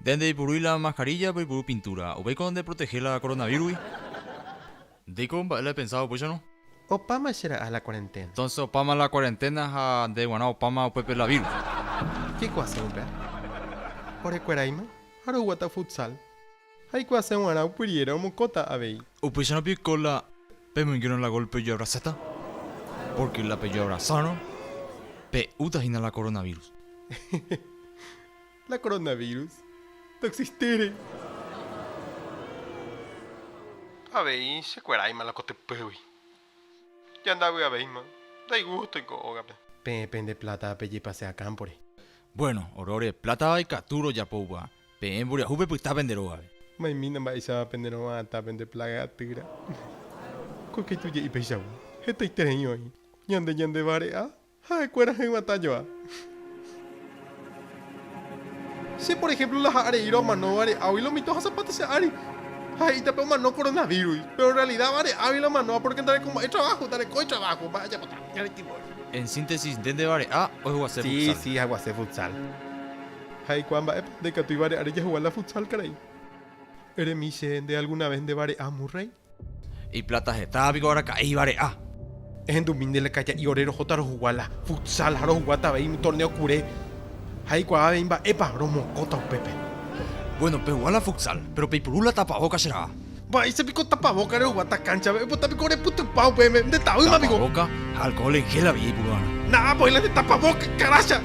Dende purui la mascarilla, pero puru pintura. ¿O veis con de proteger la coronavirus? Dico, le he pensado, pues yo no. Opama será a la cuarentena. Entonces, opama la cuarentena de bueno, opama o pepe la virus. ¿Qué cosa un pea? Ore cueraima, aro guata futsal. Hay que hacer un arau puriera o mocota a ver. O pues ya no pico la. Pero me quiero la golpe yo abraceta. Porque la pello abrazano. Pe utahina la coronavirus. La coronavirus. No existire. A ver, se cueraima la cote peui. Ya andaba a ver, man. Da gusto y coga. Pende plata, pelle pase a campore. Bueno, orore plata y caturo ya pouba. Pe en buria jupe pues está venderoa. Mai mina mai sa pendero ata pende plaga tira. Ko que tu ye peisau. Heta itereño aí. Yande bare a. Ha cuera en batallo. Si por ejemplo las areiro mano are awilo mito zapatos se are. Ay, te pongo mano coronavirus. Pero en realidad vale awilo mano porque andar como hay trabajo, daré coi trabajo, vaya para atrás. En síntesis, dende bare o es hacer Sí, futsal. sí, agua hacer futsal. Ay, cuamba de que tu ibare are ya jugar la futsal, caray. ¿Eres mi de alguna vez de bare a Murray? Y plata está pico ahora caí bare Es en domingo de la calle y orero jotaro jugala. Futsal, jaro jugata, veí mi torneo curé. Ay, cuamba veimba, epa, bromo, cota o pepe. Bueno, pero igual la futsal, pero pe purula tapaboca será. Va, ese pico tapaboca, era jugata cancha, ve, pues tapico de puto pau, pe, de tau, amigo. Tapaboca, alcohol en gel había y purana. Nah, pues la de tapaboca, caracha.